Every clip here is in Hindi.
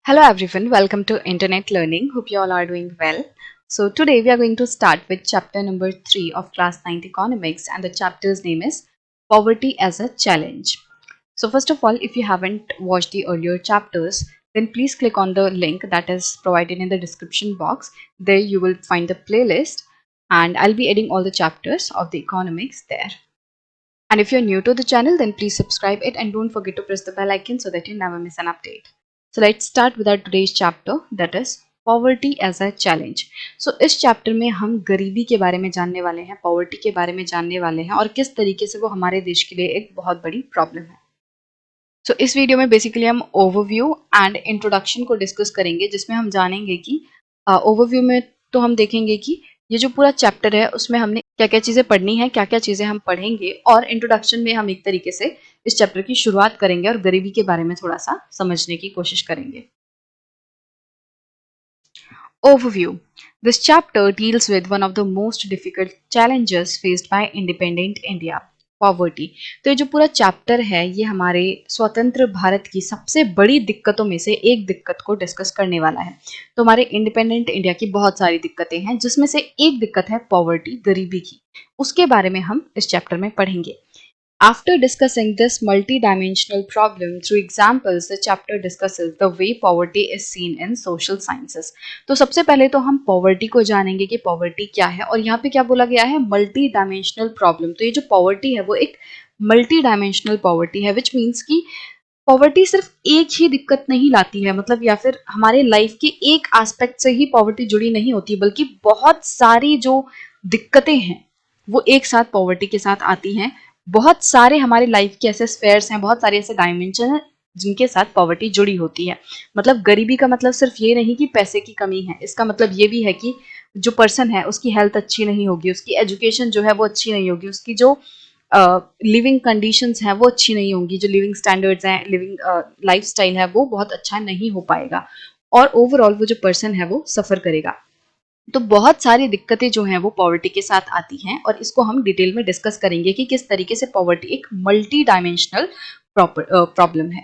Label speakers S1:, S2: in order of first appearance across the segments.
S1: Hello everyone, welcome to Internet Learning. Hope you all are doing well. So today we are going to start with chapter number 3 of class 9 economics, and the chapter's name is Poverty as a Challenge. So first of all, if you haven't watched the earlier chapters, then please click on the link that is provided in the description box. There you will find the playlist, and I'll be adding all the chapters of the economics there. And if you're new to the channel, then please subscribe it and don't forget to press the bell icon so that you never miss an update. So let's start with our today's chapter, that is poverty as a challenge. So इस चैप्टर में हम गरीबी के बारे में जानने वाले हैं, पॉवर्टी के बारे में जानने वाले हैं और किस तरीके से वो हमारे देश के लिए एक बहुत बड़ी प्रॉब्लम है. तो इस वीडियो में बेसिकली हम ओवरव्यू एंड इंट्रोडक्शन को डिस्कस करेंगे, जिसमें हम जानेंगे कि ओवरव्यू में तो हम देखेंगे कि ये जो पूरा चैप्टर है उसमें हमने क्या क्या चीज़ें पढ़नी है, क्या क्या चीज़ें हम पढ़ेंगे, और इंट्रोडक्शन में हम एक तरीके से इस चैप्टर की शुरुआत करेंगे और गरीबी के बारे में थोड़ा सा समझने की कोशिश करेंगे. Overview. This chapter deals with one of the most difficult challenges faced by independent India. Poverty. तो ये जो पूरा चैप्टर है ये हमारे स्वतंत्र भारत की सबसे बड़ी दिक्कतों में से एक दिक्कत को डिस्कस करने वाला है. तो हमारे इंडिपेंडेंट इंडिया की बहुत सारी दिक्कतें हैं, जिसमें से एक दिक्कत है पॉवर्टी, गरीबी की. उसके बारे में हम इस चैप्टर में पढ़ेंगे. After discussing this multi-dimensional problem through examples, the chapter discusses the way poverty is seen in social sciences. तो सबसे पहले तो हम पॉवर्टी को जानेंगे कि पॉवर्टी क्या है, और यहाँ पे क्या बोला गया है, मल्टी डायमेंशनल प्रॉब्लम. तो ये जो पॉवर्टी है वो एक मल्टी डायमेंशनल पॉवर्टी है, विच मीन्स कि पॉवर्टी सिर्फ एक ही दिक्कत नहीं लाती है, मतलब या फिर हमारे लाइफ के एक एस्पेक्ट से ही पॉवर्टी जुड़ी नहीं होती, बल्कि बहुत सारी जो दिक्कतें हैं वो एक साथ पॉवर्टी के साथ आती हैं. बहुत सारे हमारे लाइफ के ऐसे स्फेयर्स हैं, बहुत सारे ऐसे डायमेंशन हैं जिनके साथ पॉवर्टी जुड़ी होती है. मतलब गरीबी का मतलब सिर्फ ये नहीं कि पैसे की कमी है, इसका मतलब ये भी है कि जो पर्सन है उसकी हेल्थ अच्छी नहीं होगी, उसकी एजुकेशन जो है वो अच्छी नहीं होगी, उसकी जो लिविंग कंडीशंस हैं वो अच्छी नहीं होंगी, जो लिविंग स्टैंडर्ड्स हैं, लिविंग लाइफस्टाइल है वो बहुत अच्छा नहीं हो पाएगा, और ओवरऑल वो जो पर्सन है वो सफ़र करेगा. तो बहुत सारी दिक्कतें जो हैं वो पॉवर्टी के साथ आती हैं, और इसको हम डिटेल में डिस्कस करेंगे कि किस तरीके से पॉवर्टी एक मल्टी डायमेंशनल प्रॉब्लम है.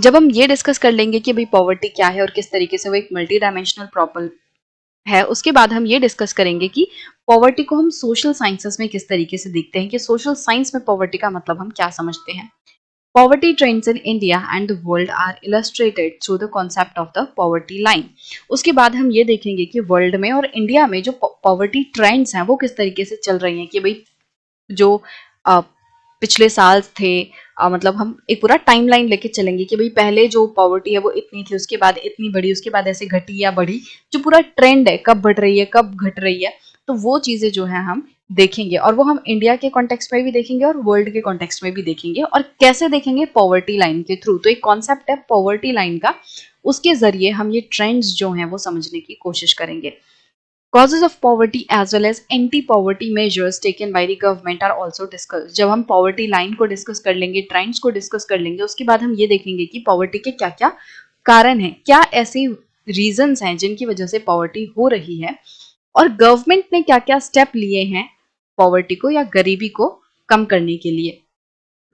S1: जब हम ये डिस्कस कर लेंगे कि भाई पॉवर्टी क्या है और किस तरीके से वो एक मल्टी डायमेंशनल प्रॉब्लम है, उसके बाद हम ये डिस्कस करेंगे कि पॉवर्टी को हम सोशल साइंसेस में किस तरीके से देखते हैं, कि सोशल साइंस में पॉवर्टी का मतलब हम क्या समझते हैं. Poverty trends in India and the world are illustrated through the concept of the poverty line. उसके बाद हम ये देखेंगे कि वर्ल्ड में और इंडिया में जो पॉवर्टी ट्रेंड्स हैं वो किस तरीके से चल रही हैं, कि भाई जो पिछले साल थे, मतलब हम एक पूरा टाइमलाइन लेके चलेंगे कि भाई पहले जो पॉवर्टी है वो इतनी थी, उसके बाद इतनी बढ़ी, उसके बाद ऐसे घटी या बढ़ी, जो पूरा ट्रेंड है कब बढ़ रही है कब घट रही है, तो वो चीज़ें जो है हम देखेंगे, और वो हम इंडिया के कॉन्टेक्स्ट में भी देखेंगे और वर्ल्ड के कॉन्टेक्स्ट में भी देखेंगे. और कैसे देखेंगे, पॉवर्टी लाइन के थ्रू. तो एक कॉन्सेप्ट है पॉवर्टी लाइन का, उसके जरिए हम ये ट्रेंड्स जो हैं वो समझने की कोशिश करेंगे. Causes of poverty as well as anti-poverty measures taken by the government are also discussed. जब हम poverty line को डिस्कस कर लेंगे, ट्रेंड्स को डिस्कस कर लेंगे, उसके बाद हम ये देखेंगे कि poverty के क्या क्या कारण हैं, क्या ऐसे रीजंस हैं जिनकी वजह से poverty हो रही है, और गवर्नमेंट ने क्या क्या स्टेप लिए हैं poverty को या गरीबी को कम करने के लिए.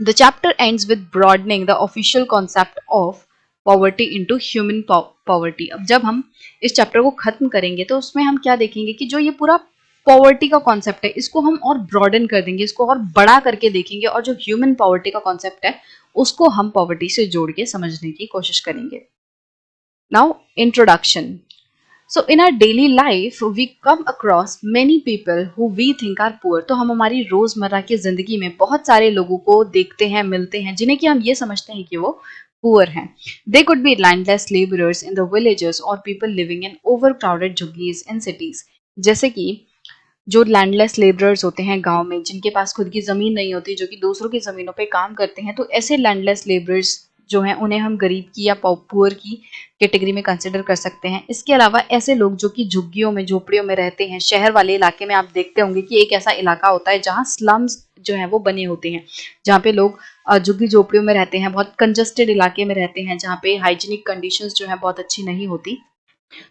S1: The chapter ends with broadening the official concept of poverty into human poverty. अब जब हम इस चैप्टर को खत्म करेंगे तो उसमें हम क्या देखेंगे कि जो ये पूरा पॉवर्टी का कॉन्सेप्ट है इसको हम और ब्रॉडन कर देंगे, इसको और बड़ा करके देखेंगे, और जो ह्यूमन पॉवर्टी का कॉन्सेप्ट है उसको हम पॉवर्टी से जोड़ के समझने की कोशिश करेंगे. Now introduction. So in our daily life we come across many people who we think are poor. तो हम हमारी रोजमर्रा की जिंदगी में बहुत सारे लोगों को देखते हैं, मिलते हैं, जिन्हें कि हम ये समझते हैं कि वो पुअर हैं. They could be landless laborers in the villages or people living in overcrowded झुग्गीज in cities. जैसे कि जो लैंडलेस लेबरर्स होते हैं गांव में, जिनके पास खुद की ज़मीन नहीं होती, जो कि दूसरों की ज़मीनों पे काम करते हैं, तो ऐसे लैंडलेस लेबरर्स जो हैं उन्हें हम गरीब की या पुअर की कैटेगरी में कंसिडर कर सकते हैं. इसके अलावा ऐसे लोग जो कि झुग्गियों में, झोपड़ियों में रहते हैं, शहर वाले इलाके में आप देखते होंगे कि एक ऐसा इलाका होता है जहाँ स्लम्स जो हैं वो बने होते हैं, जहाँ पे लोग झुग्गी झोपड़ियों में रहते हैं, बहुत कंजस्टेड इलाके में रहते हैं, जहाँ पे हाइजीनिक कंडीशंस जो है बहुत अच्छी नहीं होती.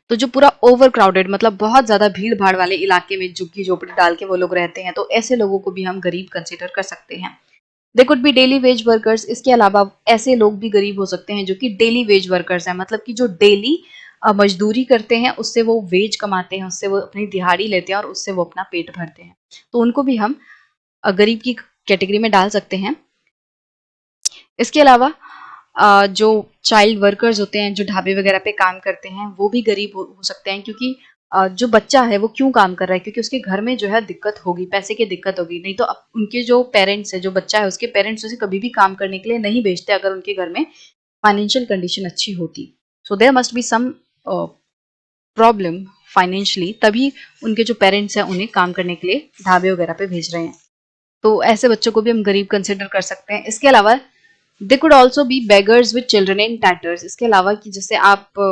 S1: तो जो पूरा ओवर क्राउडेड, मतलब बहुत ज्यादा भीड़ भाड़ वाले इलाके में झुग्गी झोपड़ी डाल के वो लोग रहते हैं, तो ऐसे लोगों को भी हम गरीब कंसिडर कर सकते हैं. They could be daily veg workers. इसके अलावा ऐसे लोग भी गरीब हो सकते हैं जो कि डेली वेज वर्कर्स हैं, मतलब कि जो डेली मजदूरी करते हैं, उससे वो वेज कमाते हैं, उससे वो अपनी दिहाड़ी लेते हैं और उससे वो अपना पेट भरते हैं, तो उनको भी हम गरीब की कैटेगरी में डाल सकते हैं। इसके अलावा जो चाइल्ड वर्कर्स होते हैं, जो ढाबे वगैरह पे काम करते हैं, वो भी गरीब हो सकते हैं, क्योंकि जो बच्चा है वो क्यों काम कर रहा है, क्योंकि उसके घर में जो है दिक्कत होगी, पैसे की दिक्कत होगी। नहीं तो उनके जो पेरेंट्स है, जो बच्चा है उसके पेरेंट्स उसे कभी भी काम करने के लिए नहीं भेजते अगर उनके घर में फाइनेंशियल कंडीशन अच्छी होती। So there must be some problem financially, तभी उनके जो पेरेंट्स हैं उन्हें काम करने के लिए ढाबे वगैरह पे भेज रहे हैं। तो ऐसे बच्चों को भी हम गरीब कंसिडर कर सकते हैं। इसके अलावा they could also be beggars with children in tatters. इसके अलावा कि जैसे आप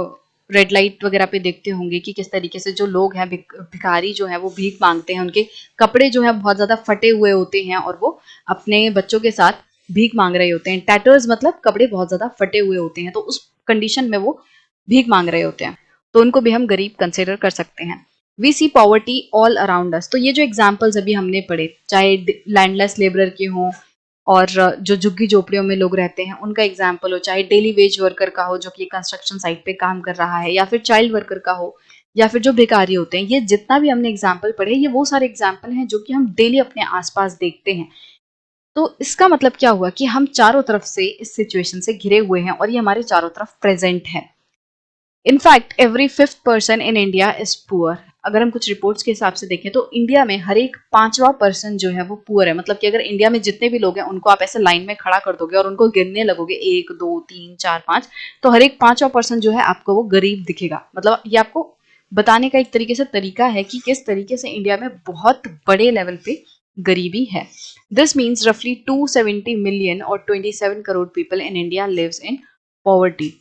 S1: रेड लाइट वगैरह पे देखते होंगे कि किस तरीके से जो लोग हैं, भिखारी जो है वो भीख मांगते हैं, उनके कपड़े जो है बहुत ज्यादा फटे हुए होते हैं और वो अपने बच्चों के साथ भीख मांग रहे होते हैं। टैटर्स मतलब कपड़े बहुत ज्यादा फटे हुए होते हैं, तो उस कंडीशन में वो भीख मांग रहे होते हैं, तो उनको भी हम गरीब कंसिडर कर सकते हैं। We see poverty all around us. तो ये जो एग्जाम्पल्स अभी हमने पढ़े, चाहे लैंडलेस लेबरर के हों और जो झुग्गी झोपड़ियों में लोग रहते हैं उनका एग्जाम्पल हो, चाहे डेली वेज वर्कर का हो जो कि कंस्ट्रक्शन साइट पे काम कर रहा है, या फिर चाइल्ड वर्कर का हो, या फिर जो भिखारी होते हैं, ये जितना भी हमने एग्जाम्पल पढ़े, ये वो सारे एग्जाम्पल हैं जो कि हम डेली अपने आसपास देखते हैं। तो इसका मतलब क्या हुआ कि हम चारों तरफ से इस सिचुएशन से घिरे हुए हैं और ये हमारे चारों तरफ प्रेजेंट है। In fact every fifth person in India is poor. अगर हम कुछ रिपोर्ट्स के हिसाब से देखें तो इंडिया में हर एक पांचवा पर्सन जो है वो पुअर है। मतलब कि अगर इंडिया में जितने भी लोग हैं उनको आप ऐसे लाइन में खड़ा कर दोगे और उनको गिनने लगोगे 1 2 3 4 5, तो हर एक पांचवा पर्सन जो है आपको वो गरीब दिखेगा। मतलब ये आपको बताने का एक तरीके से तरीका है कि किस तरीके से इंडिया में बहुत बड़े लेवल पे गरीबी है। दिस मीन्स रफली 270 मिलियन और 27 crore people in India lives in poverty.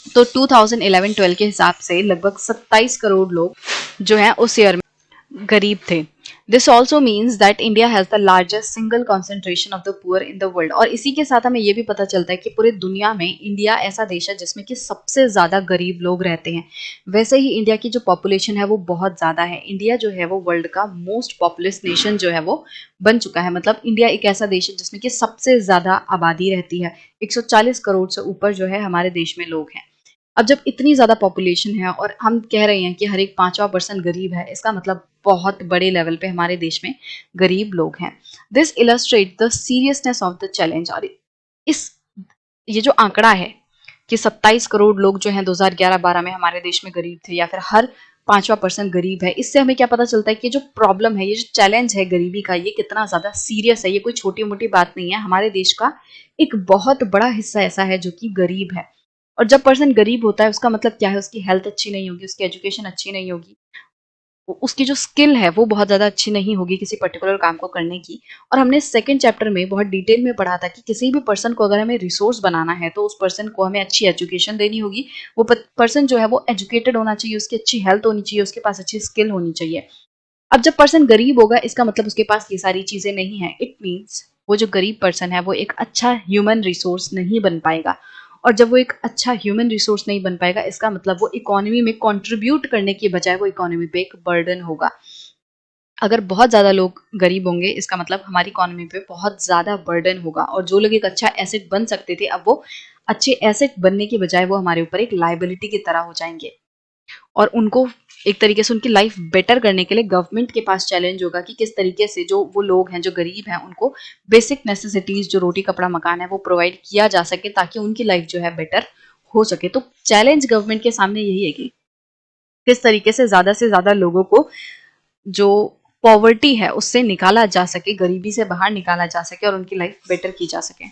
S1: तो 2011-12 के हिसाब से लगभग 27 करोड़ लोग जो हैं उस ईयर में गरीब थे। This also means that India has the largest single concentration of the poor in the world. और इसी के साथ हमें ये भी पता चलता है कि पूरे दुनिया में इंडिया ऐसा देश है जिसमें कि सबसे ज्यादा गरीब लोग रहते हैं। वैसे ही इंडिया की जो पॉपुलेशन है वो बहुत ज्यादा है। इंडिया जो है वो वर्ल्ड का मोस्ट पॉपुलस नेशन जो है वो बन चुका है। मतलब इंडिया एक ऐसा देश है जिसमें कि सबसे ज्यादा आबादी रहती है। 140 करोड़ से ऊपर जो है हमारे देश में लोग हैं। अब जब इतनी ज्यादा पॉपुलेशन है और हम कह रहे हैं कि हर एक पांचवा पर्सन गरीब है, इसका मतलब बहुत बड़े लेवल पे हमारे देश में गरीब लोग हैं। This illustrate the seriousness of the challenge. और इस ये जो आंकड़ा है कि 27 करोड़ लोग जो हैं 2011-12 में हमारे देश में गरीब थे, या फिर हर पांचवा पर्सन गरीब है, इससे हमें क्या पता चलता है कि जो प्रॉब्लम है, ये जो चैलेंज है गरीबी का, ये कितना ज्यादा सीरियस है। ये कोई छोटी मोटी बात नहीं है। हमारे देश का एक बहुत बड़ा हिस्सा ऐसा है जो कि गरीब है। और जब पर्सन गरीब होता है उसका मतलब क्या है, उसकी हेल्थ अच्छी नहीं होगी, उसकी एजुकेशन अच्छी नहीं होगी, उसकी जो स्किल है वो बहुत ज़्यादा अच्छी नहीं होगी किसी पर्टिकुलर काम को करने की। और हमने सेकंड चैप्टर में बहुत डिटेल में पढ़ा था कि किसी भी पर्सन को अगर हमें रिसोर्स बनाना है तो उस पर्सन को हमें अच्छी एजुकेशन देनी होगी। वो पर्सन जो है वो एजुकेटेड होना चाहिए, उसकी अच्छी हेल्थ होनी चाहिए, उसके पास अच्छी स्किल होनी चाहिए। अब जब पर्सन गरीब होगा इसका मतलब उसके पास ये सारी चीजें नहीं है। इट मीन्स वो जो गरीब पर्सन है वो एक अच्छा ह्यूमन रिसोर्स नहीं बन पाएगा। और जब वो एक अच्छा ह्यूमन रिसोर्स नहीं बन पाएगा, इसका मतलब वो इकोनॉमी में कंट्रीब्यूट करने की बजाय वो इकोनॉमी पे एक बर्डन होगा। अगर बहुत ज्यादा लोग गरीब होंगे इसका मतलब हमारी इकोनॉमी पे बहुत ज्यादा बर्डन होगा, और जो लोग एक अच्छा एसेट बन सकते थे अब वो अच्छे एसेट बनने की बजाय वो हमारे ऊपर एक लाइबिलिटी की तरह हो जाएंगे। और उनको एक तरीके से उनकी लाइफ बेटर करने के लिए गवर्नमेंट के पास चैलेंज होगा कि किस तरीके से जो वो लोग हैं जो गरीब हैं उनको बेसिक नेसेसिटीज, जो रोटी कपड़ा मकान है, वो प्रोवाइड किया जा सके ताकि उनकी लाइफ जो है बेटर हो सके। तो चैलेंज गवर्नमेंट के सामने यही है कि किस तरीके से ज्यादा लोगों को जो पॉवर्टी है उससे निकाला जा सके, गरीबी से बाहर निकाला जा सके और उनकी लाइफ बेटर की जा सके।